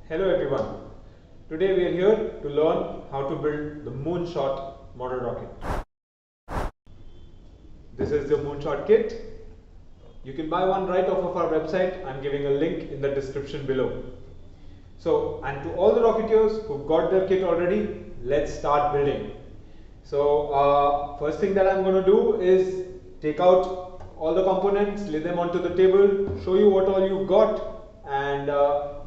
Hello everyone. Today we are here to learn how to build the Moonshot model rocket. This is the Moonshot kit. You can buy one right off of our website. I'm giving a link in the description below. So, and to all the Rocketeers who got their kit already, let's start building. So, first thing that I'm going to do is take out all the components, lay them onto the table, show you what all you've got, and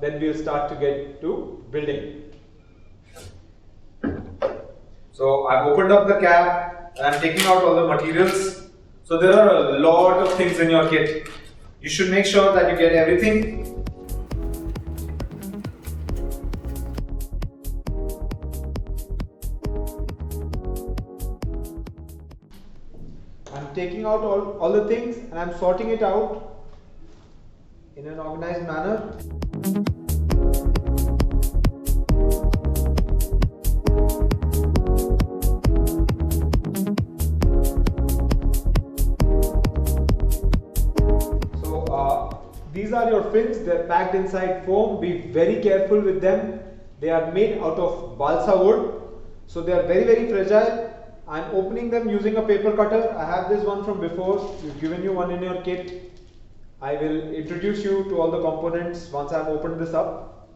then we'll start to get to building. So I've opened up the cap and I'm taking out all the materials. So there are a lot of things in your kit. You should make sure that you get everything. I'm taking out all the things and I'm sorting it out in an organized manner. These are your fins. They're packed inside foam. Be very careful with them. They are made out of balsa wood, so they are very fragile. I'm opening them using a paper cutter. I have this one from before. We've given you one in your kit. I will introduce you to all the components once I've opened this up.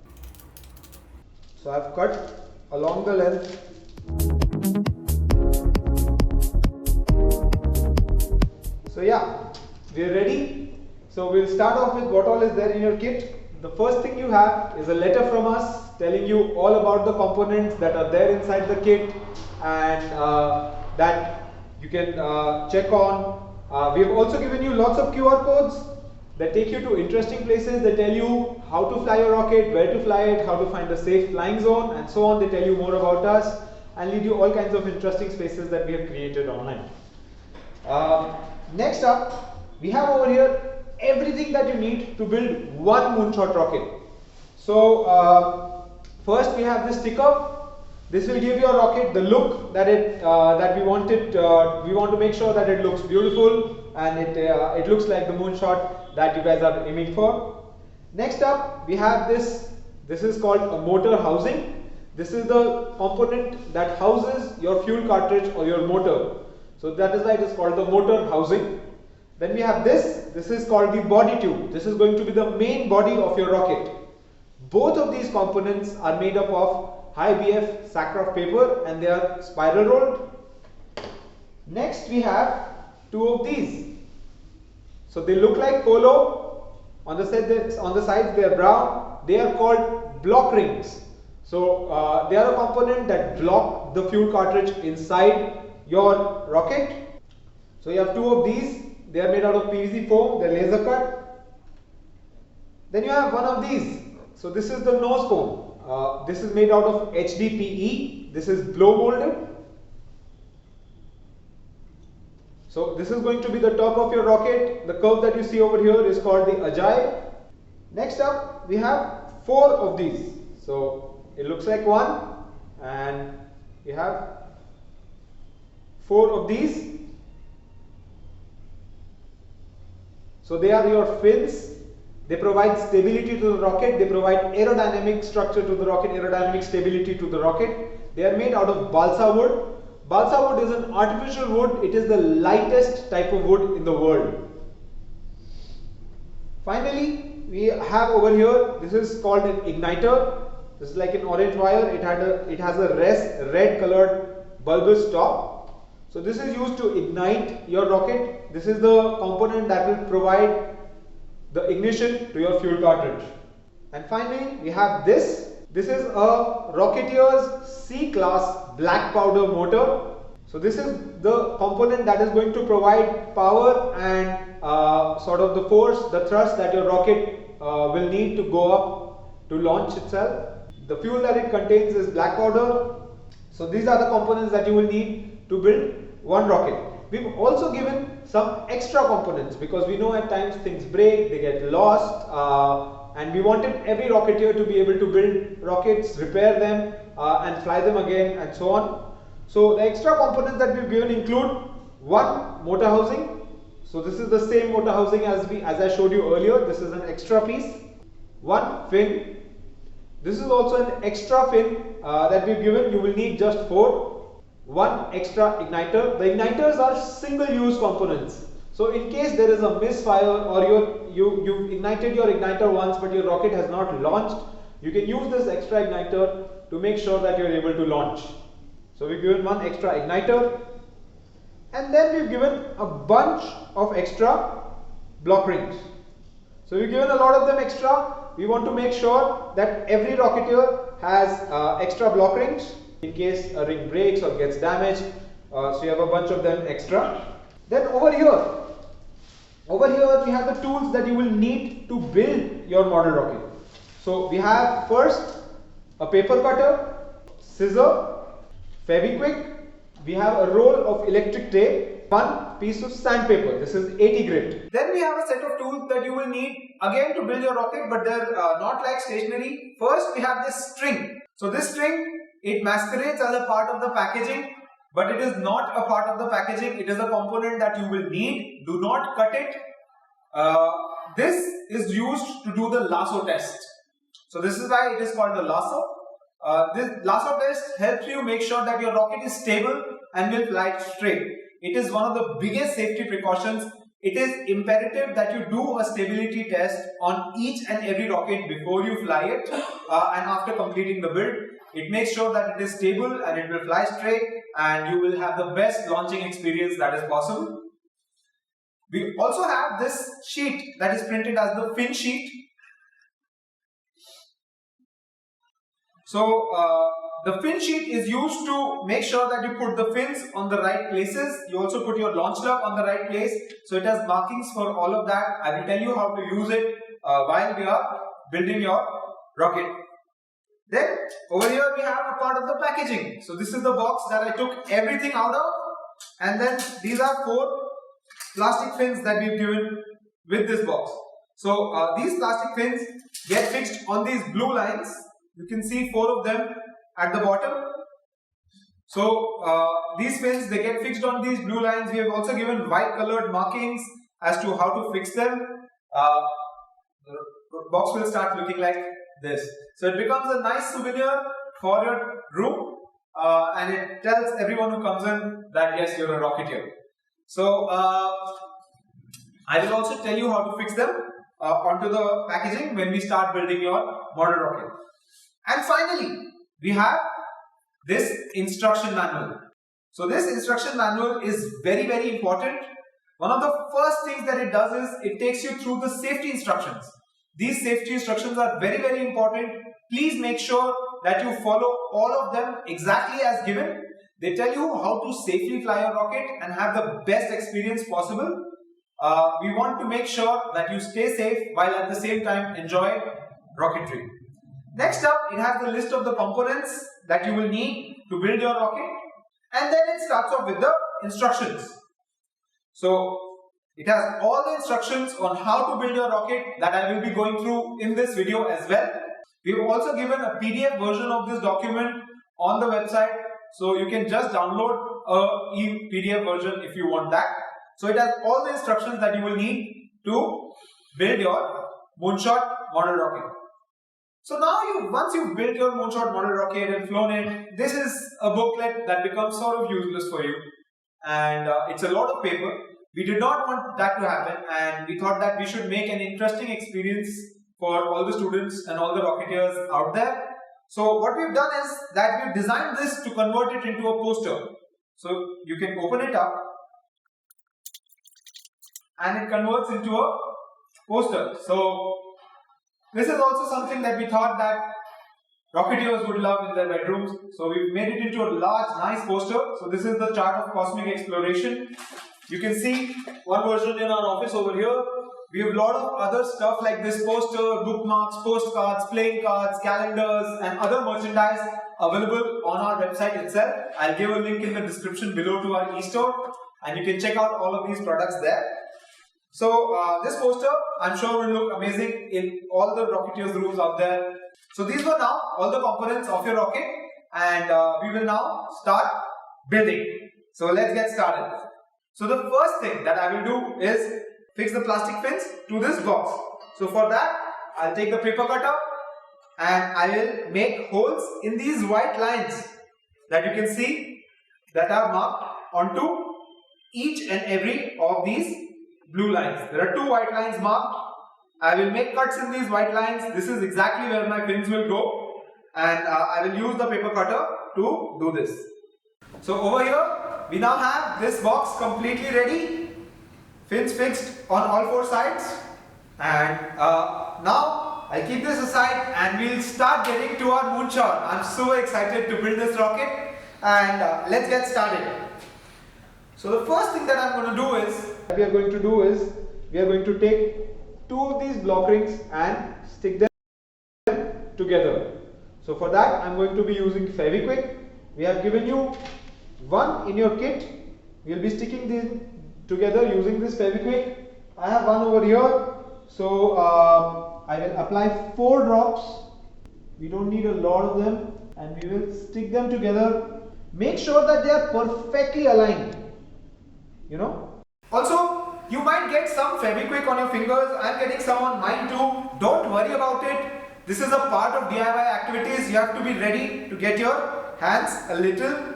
So I've cut along the length. So yeah, we're ready. So we'll start off with what all is there in your kit. The first thing you have is a letter from us telling you all about the components that are there inside the kit and that you can check on. We have also given you lots of QR codes that take you to interesting places. They tell you how to fly your rocket, where to fly it, how to find a safe flying zone, and so on. They tell you more about us and lead you all kinds of interesting spaces that we have created online. Next up, we have over here everything that you need to build one Moonshot rocket. So first we have this sticker. This will give your rocket the look that we want it. We want to make sure that it looks beautiful and it looks like the Moonshot that you guys are aiming for. Next up, we have this. This is called a motor housing. This is the component that houses your fuel cartridge or your motor. So that is why it is called the motor housing. Then we have this. This is called the body tube. This is going to be the main body of your rocket. Both of these components are made up of high BF sackcraft paper and they are spiral rolled. Next we have two of these. So they look like polo. On the sides they are brown. They are called block rings. So they are a component that block the fuel cartridge inside your rocket. So you have two of these. They are made out of PVC foam. They are laser cut. Then you have one of these. So this is the nose cone. This is made out of HDPE. This is blow molded. So this is going to be the top of your rocket. The curve that you see over here is called the Agile. Next up, we have four of these. So it looks like one, and we have four of these. So they are your fins. They provide stability to the rocket. They provide aerodynamic structure to the rocket, aerodynamic stability to the rocket. They are made out of balsa wood. Balsa wood is an artificial wood. It is the lightest type of wood in the world. Finally, we have over here, this is called an igniter. This is like an orange wire. It has a red colored bulbous top. So this is used to ignite your rocket. This is the component that will provide the ignition to your fuel cartridge. And finally, we have this. This is a Rocketeer's C-class black powder motor. So this is the component that is going to provide power and sort of the force, the thrust that your rocket will need to go up to launch itself. The fuel that it contains is black powder. So these are the components that you will need to build one rocket. We've also given some extra components because we know at times things break, they get lost, and we wanted every Rocketeer to be able to build rockets, repair them and fly them again and so on. So the extra components that we've given include one motor housing. So this is the same motor housing as I showed you earlier. This is an extra piece. One fin. This is also an extra fin that we've given. You will need just 4. One extra igniter. The igniters are single-use components. So in case there is a misfire or you've ignited your igniter once but your rocket has not launched, you can use this extra igniter to make sure that you're able to launch. So we've given one extra igniter, and then we've given a bunch of extra block rings. So we've given a lot of them extra. We want to make sure that every Rocketeer has extra block rings in case a ring breaks or gets damaged. So you have a bunch of them extra. Then over here we have the tools that you will need to build your model rocket. So we have first a paper cutter, scissor, Fevikwik. We have a roll of electric tape, one piece of sandpaper. This is 80 grit. Then we have a set of tools that you will need again to build your rocket, but they're not like stationary. First we have this string. So this string, it masquerades as a part of the packaging, but it is not a part of the packaging. It is a component that you will need. Do not cut it. This is used to do the lasso test. So this is why it is called the lasso. This lasso test helps you make sure that your rocket is stable and will fly straight. It is one of the biggest safety precautions. It is imperative that you do a stability test on each and every rocket before you fly it and after completing the build. It makes sure that it is stable and it will fly straight and you will have the best launching experience that is possible. We also have this sheet that is printed as the fin sheet. So the fin sheet is used to make sure that you put the fins on the right places. You also put your launch lock on the right place. So it has markings for all of that. I will tell you how to use it while we are building your rocket. Then over here we have a part of the packaging. So this is the box that I took everything out of, and then these are 4 plastic fins that we've given with this box. So these plastic fins get fixed on these blue lines. You can see 4 of them at the bottom. So these fins, they get fixed on these blue lines. We have also given white colored markings as to how to fix them. The box will start looking like this. So it becomes a nice souvenir for your room and it tells everyone who comes in that yes, you're a Rocketeer. So I will also tell you how to fix them onto the packaging when we start building your model rocket. And finally, we have this instruction manual. So this instruction manual is very, very important. One of the first things that it does is it takes you through the safety instructions. These safety instructions are very, very important. Please make sure that you follow all of them exactly as given. They tell you how to safely fly a rocket and have the best experience possible. We want to make sure that you stay safe while at the same time enjoy rocketry. Next up, it has the list of the components that you will need to build your rocket, and then it starts off with the instructions. So it has all the instructions on how to build your rocket that I will be going through in this video as well. We have also given a PDF version of this document on the website, so you can just download a PDF version if you want that. So it has all the instructions that you will need to build your Moonshot model rocket. So now once you've built your Moonshot model rocket and flown it, this is a booklet that becomes sort of useless for you, and it's a lot of paper. We did not want that to happen, and we thought that we should make an interesting experience for all the students and all the Rocketeers out there. So what we've done is that we've designed this to convert it into a poster. So you can open it up and it converts into a poster. So this is also something that we thought that Rocketeers would love in their bedrooms. So we've made it into a large, nice poster. So this is the chart of cosmic exploration. You can see one version in our office over here. We have a lot of other stuff like this poster, bookmarks, postcards, playing cards, calendars and other merchandise available on our website itself. I'll give a link in the description below to our e-store and you can check out all of these products there. So this poster I'm sure will look amazing in all the Rocketeers rooms out there. So these were now all the components of your rocket, and we will now start building. So let's get started. So the first thing that I will do is fix the plastic fins to this box. So for that I'll take the paper cutter and I will make holes in these white lines that you can see that are marked onto each and every of these blue lines. There are two white lines marked. I will make cuts in these white lines. This is exactly where my fins will go, and I will use the paper cutter to do this. So over here we now have this box completely ready, fins fixed on all four sides, and now I'll keep this aside and we'll start getting to our moonshot. I'm so excited to build this rocket, and let's get started. So the first thing that I'm going to do is we are going to take two of these block rings and stick them together. So for that I'm going to be using Fevikwik. We have given you one in your kit. We'll be sticking these together using this Fevikwik. I have one over here. So I will apply 4 drops. We don't need a lot of them, and we will stick them together. Make sure that they are perfectly aligned. Also, you might get some Fevikwik on your fingers. I'm getting some on mine too. Don't worry about it. This is a part of DIY activities. You have to be ready to get your hands a little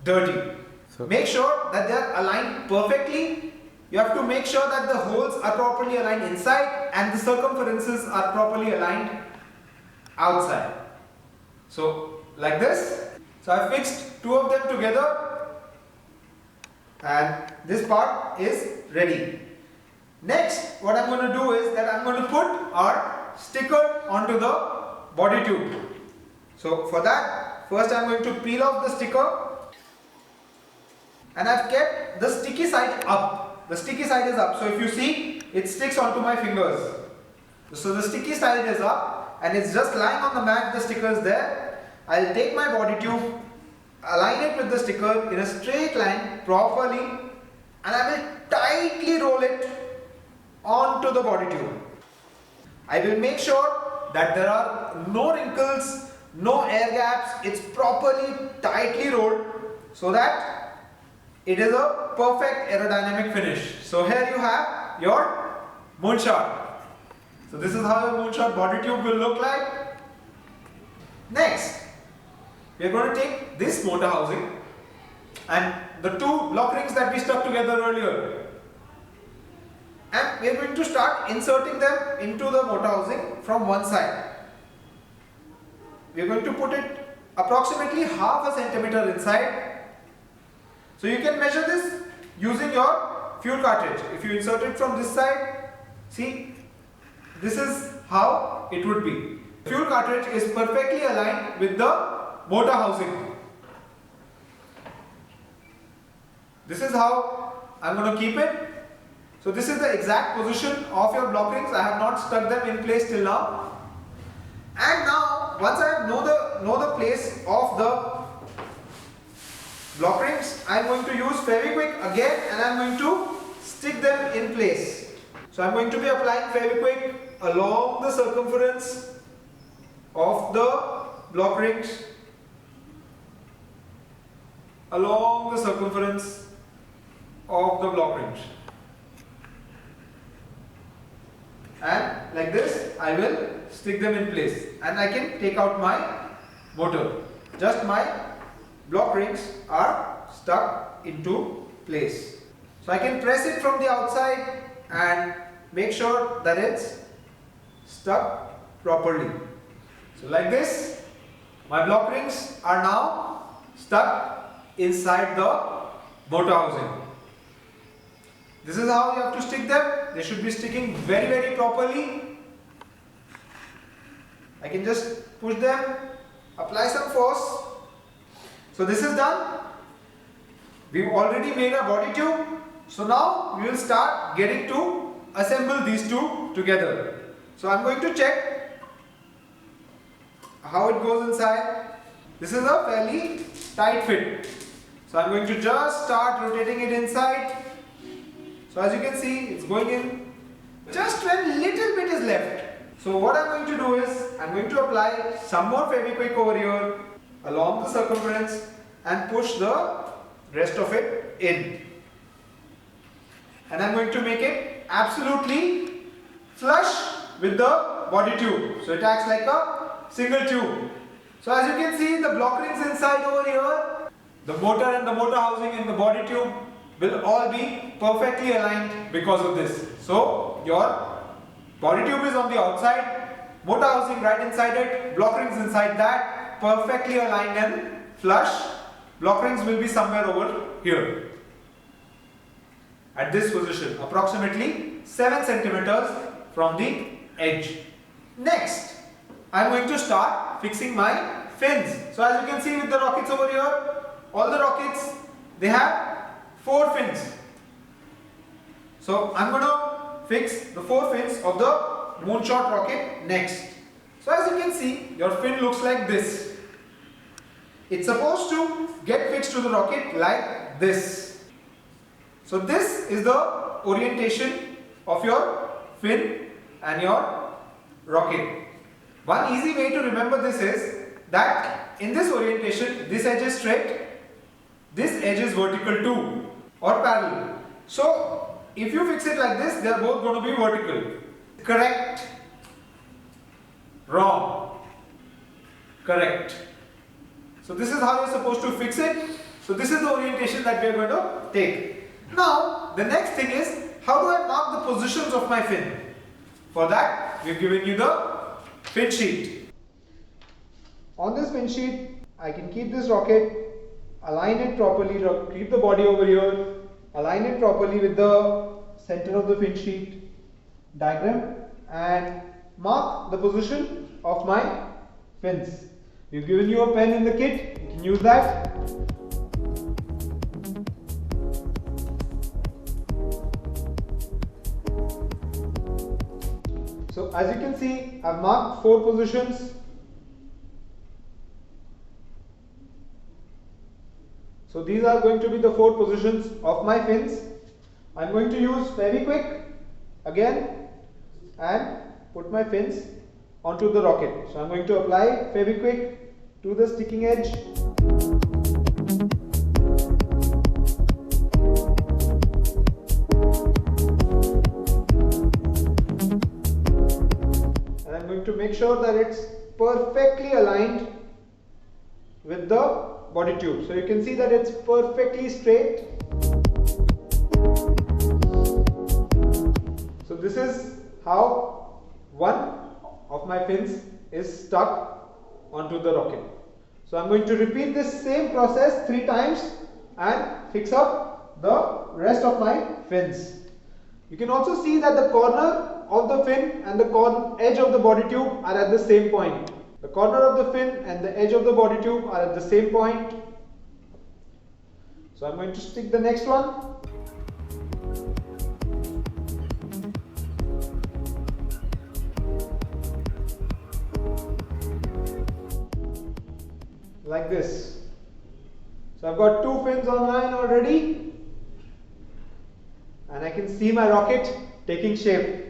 dirty. So make sure that they are aligned perfectly. You have to make sure that the holes are properly aligned inside and the circumferences are properly aligned outside. So like this. So I fixed 2 of them together, and this part is ready. Next, what I'm going to do is that I'm going to put our sticker onto the body tube. So for that, first I'm going to peel off the sticker, and I've kept the sticky side up. The sticky side is up, so if you see, it sticks onto my fingers. So the sticky side is up and it's just lying on the mat. The sticker is there. I'll take my body tube, align it with the sticker in a straight line properly, and I will tightly roll it onto the body tube. I will make sure that there are no wrinkles, no air gaps. It's properly tightly rolled so that it is a perfect aerodynamic finish. So here you have your moonshot. So this is how your moonshot body tube will look like. Next, we are going to take this motor housing and the 2 block rings that we stuck together earlier, and we are going to start inserting them into the motor housing from one side. We are going to put it approximately half a centimeter inside. So you can measure this using your fuel cartridge. If you insert it from this side, see, this is how it would be. The fuel cartridge is perfectly aligned with the motor housing. This is how I'm going to keep it. So this is the exact position of your block rings. I have not stuck them in place till now. And now, once I know the place of the block rings, I am going to use Fevikwik again, and I am going to stick them in place. So I am going to be applying Fevikwik along the circumference of the block rings, along the circumference of the block rings, and like this I will stick them in place, and I can take out my motor. Just my block rings are stuck into place. So I can press it from the outside and make sure that it's stuck properly. So like this, my block rings are now stuck inside the motor housing. This is how you have to stick them. They should be sticking very, very properly. I can just push them, apply some force. So this is done. We've already made a body tube. So now we will start getting to assemble these two together. So I'm going to check how it goes inside. This is a fairly tight fit. So I'm going to just start rotating it inside. So as you can see, it's going in. Just when little bit is left. So what I'm going to do is, I'm going to apply some more Fevikwik over here along the circumference and push the rest of it in. And I'm going to make it absolutely flush with the body tube. So it acts like a single tube. So as you can see, the block rings inside over here, the motor and the motor housing and the body tube will all be perfectly aligned because of this. So your body tube is on the outside, motor housing right inside it, block rings inside that, perfectly aligned and flush. Block rings will be somewhere over here at this position, approximately 7 centimeters from the edge. Next, I am going to start fixing my fins. So as you can see with the rockets over here, all the rockets, they have 4 fins. So I am going to fix the 4 fins of the Moonshot rocket next. So as you can see, your fin looks like this. It's supposed to get fixed to the rocket like this. So this is the orientation of your fin and your rocket. One easy way to remember this is that in this orientation, this edge is straight, this edge is vertical too or parallel. So if you fix it like this, they are both going to be vertical. Correct, wrong, correct. So this is how you are supposed to fix it. So this is the orientation that we are going to take. Now the next thing is, how do I mark the positions of my fin? For that we have given you the fin sheet. On this fin sheet, I can keep this rocket, align it properly, keep the body over here, align it properly with the center of the fin sheet diagram and mark the position of my fins. We've given you a pen in the kit, you can use that. So as you can see, I've marked 4 positions. So these are going to be the 4 positions of my fins. I'm going to use Fevikwik again and put my fins onto the rocket. So I'm going to apply Fevikwik to the sticking edge. And I'm going to make sure that it's perfectly aligned with the body tube. So you can see that it's perfectly straight. So this is how one of my fins is stuck onto the rocket. So I'm going to repeat this same process 3 times and fix up the rest of my fins. You can also see that the corner of the fin and the edge of the body tube are at the same point. The corner of the fin and the edge of the body tube are at the same point. So I'm going to stick the next one. Like this. So I've got 2 fins online already and I can see my rocket taking shape.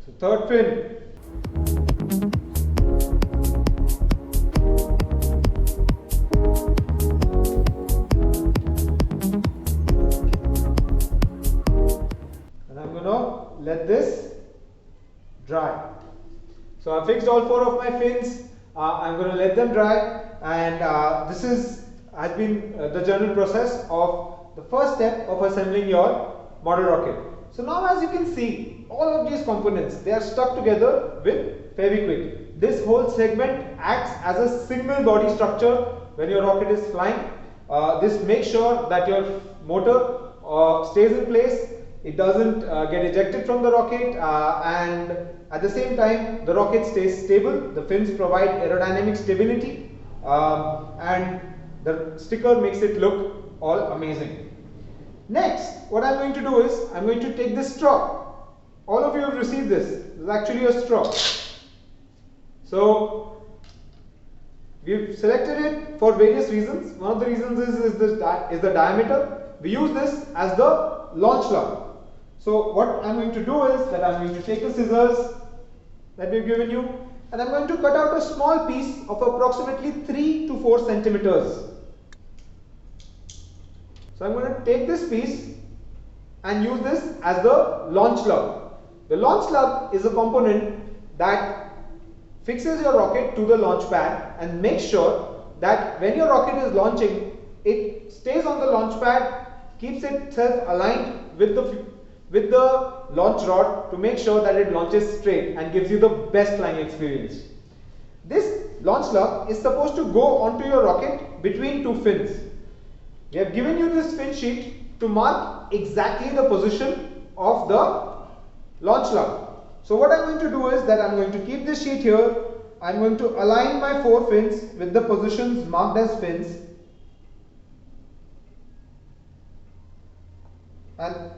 So third fin. Let this dry. So I fixed all 4 of my fins. I'm going to let them dry, and this has been the general process of the first step of assembling your model rocket. So now, as you can see, all of these components, they are stuck together with Fevikwik. This whole segment acts as a single body structure when your rocket is flying. This makes sure that your motor stays in place. It doesn't get ejected from the rocket, and at the same time the rocket stays stable. The fins provide aerodynamic stability, and the sticker makes it look all amazing. Next, what I'm going to do is I'm going to take this straw. All of you have received this. This is actually a straw. So we've selected it for various reasons. One of the reasons is the diameter. We use this as the launch lug. So what I'm going to do is that I'm going to take the scissors that we've given you, and I'm going to cut out a small piece of approximately 3 to 4 centimeters. So I'm going to take this piece and use this as the launch lug. The launch lug is a component that fixes your rocket to the launch pad and makes sure that when your rocket is launching, it stays on the launch pad, keeps itself aligned with the launch rod to make sure that it launches straight and gives you the best flying experience. This launch lug is supposed to go onto your rocket between two fins. We have given you this fin sheet to mark exactly the position of the launch lug. So what I'm going to do is that I'm going to keep this sheet here. I'm going to align my 4 fins with the positions marked as fins. And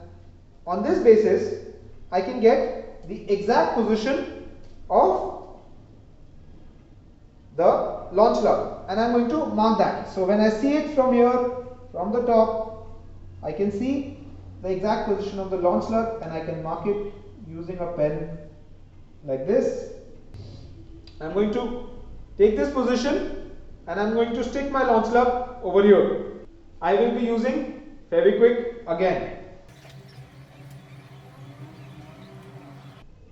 on this basis, I can get the exact position of the launch lug, and I'm going to mark that. So when I see it from here, from the top, I can see the exact position of the launch lug, and I can mark it using a pen like this. I'm going to take this position and I'm going to stick my launch lug over here. I will be using Fevikwik again.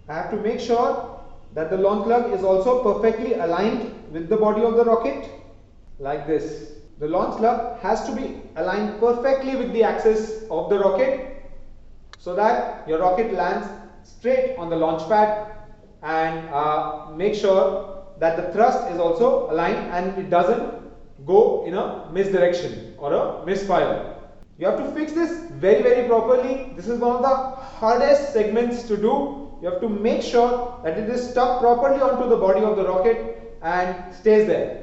I have to make sure that the launch lug is also perfectly aligned with the body of the rocket, like this. The launch lug has to be aligned perfectly with the axis of the rocket so that your rocket lands straight on the launch pad, and make sure that the thrust is also aligned and it doesn't go in a misdirection or a misfire. You have to fix this very properly. This is one of the hardest segments to do. You have to make sure that it is stuck properly onto the body of the rocket and stays there.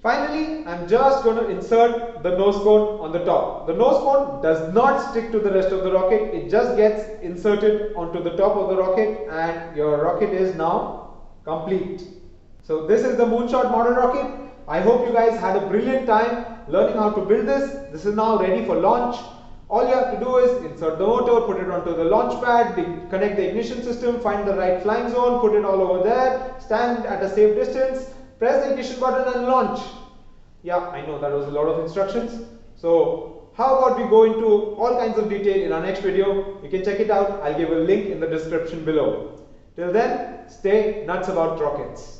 Finally, I'm just going to insert the nose cone on the top. The nose cone does not stick to the rest of the rocket. It just gets inserted onto the top of the rocket and your rocket is now complete. So this is the Moonshot model rocket. I hope you guys had a brilliant time learning how to build this. This is now ready for launch. All you have to do is insert the motor, put it onto the launch pad, connect the ignition system, find the right flying zone, put it all over there, stand at a safe distance, press the ignition button and launch. Yeah, I know that was a lot of instructions. So how about we go into all kinds of detail in our next video. You can check it out. I'll give a link in the description below. Till then, stay nuts about rockets.